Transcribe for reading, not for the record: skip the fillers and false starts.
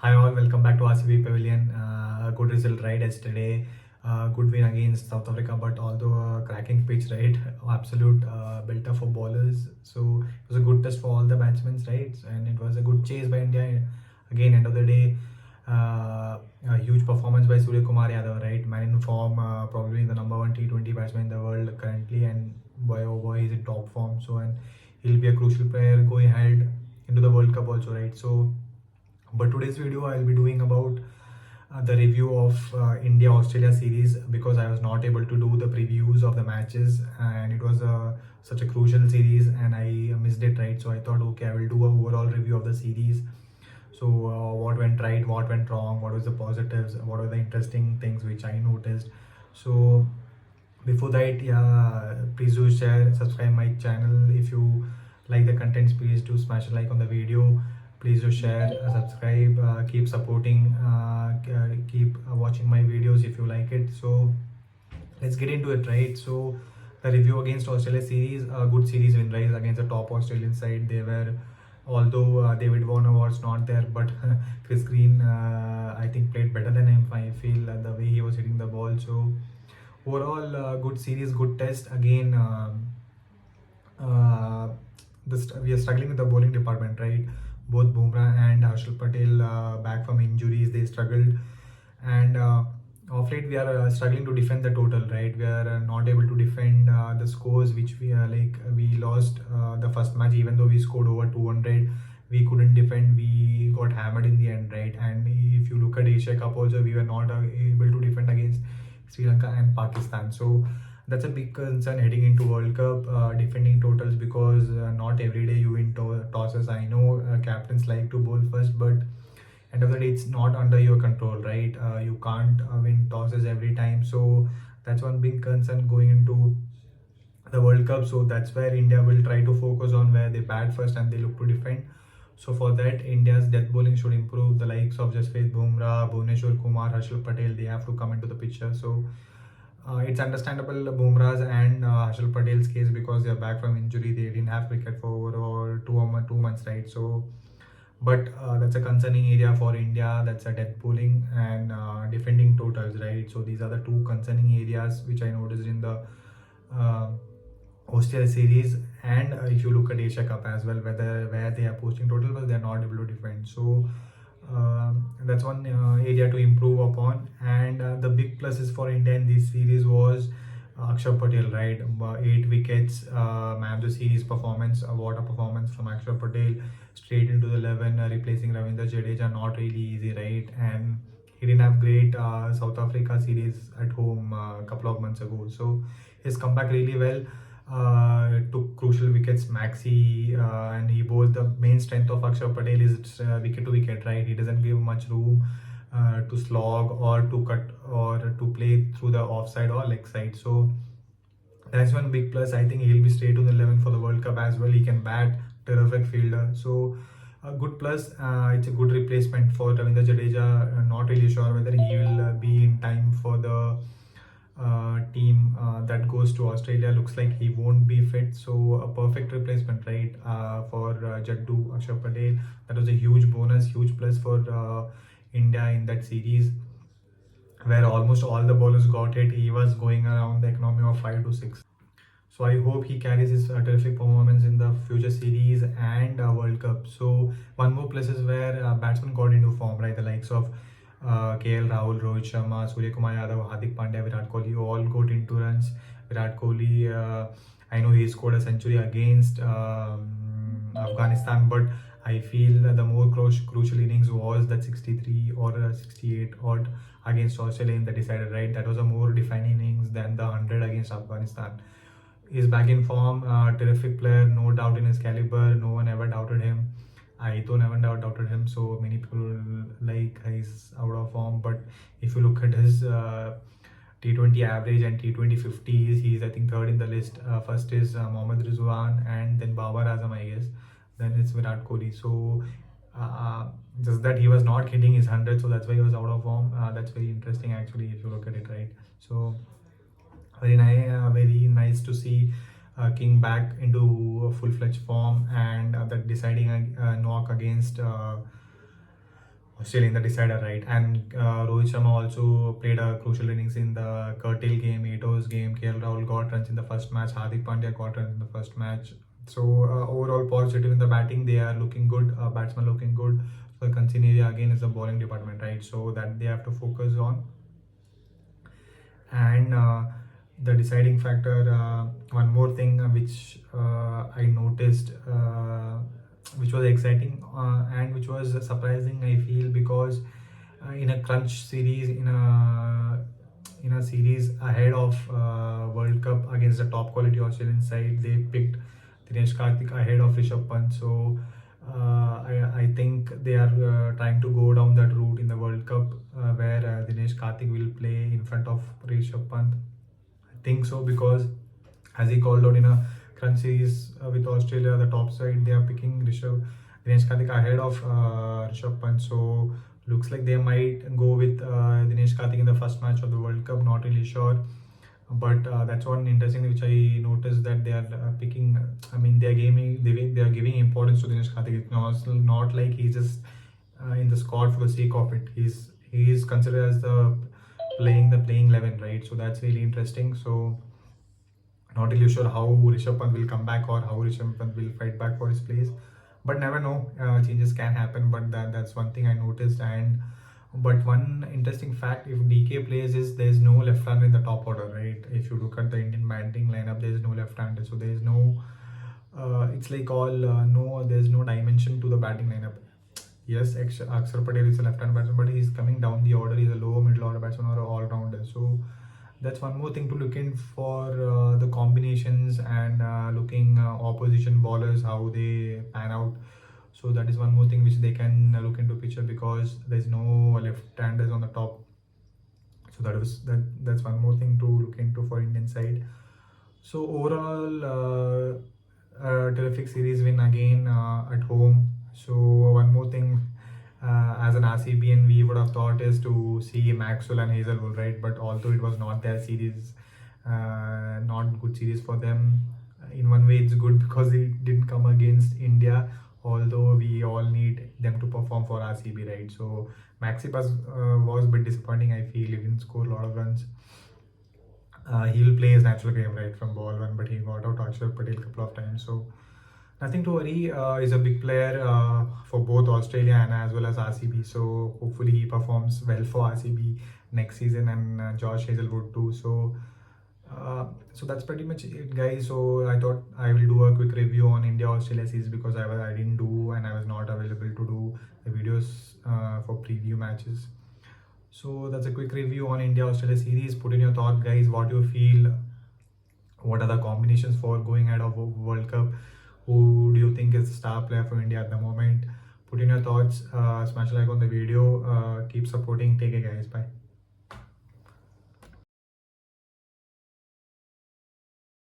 Hi all, welcome back to RCB Pavilion. A good result right yesterday. Good win against South Africa, but although a cracking pitch, right? Absolute built up for bowlers. So it was a good test for all the batsmen, right? And it was a good chase by India. Again, end of the day, a huge performance by Surya Kumar Yadav, right? Man in form, probably the number one T20 batsman in the world currently, and boy oh boy, he's in top form. So and he'll be a crucial player going ahead into the World Cup also, right? So but today's video I'll be doing about the review of India Australia series because I was not able to do the previews of the matches and it was such a crucial series and I missed it, right? So I thought, okay, I will do a overall review of the series. So what went right, what went wrong, what was the positives, what were the interesting things which I noticed. So before that, yeah, please do share, subscribe my channel. If you like the contents, please do smash a like on the video. Please do share, subscribe, keep supporting, keep watching my videos if you like it. So let's get into it, right? So the review against Australia series, a good series win, right? Against the top Australian side. They were, although David Warner was not there, but Chris Green, I think, played better than him. I feel the way he was hitting the ball. So overall, good series, good test. Again, uh, we are struggling with the bowling department, right? Both Bumrah and Harshal Patel back from injuries, they struggled, and of late we are struggling to defend the total, right? We are not able to defend the scores which we we lost the first match, even though we scored over 200. We couldn't defend. We got hammered in the end, right? And if you look at Asia Cup also, we were not able to defend against Sri Lanka and Pakistan. So that's a big concern heading into World Cup, defending totals, because not every day you win tosses. I know captains like to bowl first, but end of the day it's not under your control, right? You can't win tosses every time. So that's one big concern going into the World Cup. So that's where India will try to focus on where they bat first and they look to defend. So for that, India's death bowling should improve. The likes of Jasprit Bumrah, Bhuvneshwar Kumar, Harshal Patel, they have to come into the picture. So it's understandable Bumrah's and Harshal Patel's case because they are back from injury. They didn't have cricket for overall 2 months, right? So, but that's a concerning area for India. That's a death bowling and defending totals, right? So these are the two concerning areas which I noticed in the uh, Australia series. And if you look at Asia Cup as well, where they are posting total, but they are not able to defend. So that's one area to improve upon. And the big pluses for India in this series was Akshar Patel, right? 8 wickets, man of the series performance, what a performance from Akshar Patel, straight into the 11, replacing Ravindra Jadeja. Not really easy, right? And he didn't have great South Africa series at home a couple of months ago. So he's come back really well. Took crucial wickets, Maxi, and he bowled. The main strength of Akshar Patel is wicket to wicket, right? He doesn't give much room to slog or to cut or to play through the offside or leg side. So that's one big plus. I think he'll be straight to the 11 for the World Cup as well. He can bat, terrific fielder. So a good plus. It's a good replacement for Ravindra Jadeja. Not really sure whether he will be in time for the team that goes to Australia. Looks like he won't be fit, so a perfect replacement, right? For Jaddu Akshar Patel. That was a huge bonus, huge plus for India in that series, where almost all the bowlers got hit. He was going around the economy of 5 to 6. So I hope he carries his terrific performance in the future series and World Cup. So one more place is where batsmen got into form, right? The likes of KL Rahul, Rohit Sharma, Surya Kumar Yadav, Hardik Pandya, Virat Kohli all got into runs. Virat Kohli, I know he scored a century against Afghanistan, but I feel the more crucial innings was that 63 or 68 odd against Australia in the decider, right? That was a more defining innings than the 100 against Afghanistan. He's back in form, terrific player, no doubt in his caliber. No one ever doubted him. I too never doubted him. So many people like he's out of form, but if you look at his T20 average and T20 50s, he's I think third in the list. First is Mohammad Rizwan and then Babar Azam, I guess. Then it's Virat Kohli. So just that he was not hitting his 100, so that's why he was out of form. That's very interesting actually if you look at it, right? So very nice to see King back into full-fledged form, and that deciding knock against Australia in the decider, right? And Rohit Sharma also played a crucial innings in the curtail game, 8 overs game. KL Rahul got runs in the first match. Hardik Pandya got runs in the first match. So overall positive in the batting. They are looking good. Batsman looking good. So the concern area again is the bowling department, right? So that they have to focus on. And the deciding factor, one more thing which I noticed, which was exciting and which was surprising, I feel, because in a crunch series, in a series ahead of World Cup against the top quality Australian side, they picked Dinesh Karthik ahead of Rishabh Pant. So I think they are trying to go down that route in the World Cup, where Dinesh Karthik will play in front of Rishabh Pant. I think so, because as he called out in a crunch series with Australia, the top side, they are picking Dinesh Karthik ahead of Rishabh Pant. So looks like they might go with Dinesh Karthik in the first match of the World Cup. Not really sure, but that's one interesting thing which I noticed, that they are picking. I mean, they are giving importance to Dinesh Karthik. It's not like he's just in the squad for the sake of it. He is considered as the playing 11, right? So that's really interesting. So not really sure how Rishabh Pant will come back, or how Rishabh Pant will fight back for his place. But never know, changes can happen. But that's one thing I noticed. And but one interesting fact, if DK plays, is there's no left-hander in the top order, right? If you look at the Indian batting lineup, there's no left-hander. So there's no, it's like all no, there's no dimension to the batting lineup. Yes, Akshar Patel is a left-hand batsman, but he's coming down the order. He's a lower middle order batsman or an all-rounder. So that's one more thing to look in for, the combinations, and looking opposition bowlers, how they pan out. So that is one more thing which they can look into picture, because there's no left-handers on the top. So that's one more thing to look into for Indian side. So overall, terrific series win again at home. So one more thing, as an RCBN, we would have thought is to see Maxwell and Hazelwood, right? But although it was not their series, not good series for them. In one way, it's good because it didn't come against India. Although we all need them to perform for RCB, right? So Maxi was a bit disappointing. I feel he didn't score a lot of runs. He will play his natural game, right, from ball one, but he got out Akshar Patel a couple of times. So nothing to worry. He's a big player for both Australia and as well as RCB. So hopefully he performs well for RCB next season, and Josh Hazelwood too. So that's pretty much it, guys. So I thought I will do a quick review on India Australia series, because I didn't do, and I was not available to do the videos for preview matches. So that's a quick review on India Australia series. Put in your thought, guys. What do you feel? What are the combinations for going ahead of World Cup? Who do you think is the star player for India at the moment? Put in your thoughts. Smash a like on the video. Keep supporting. Take care, guys. Bye.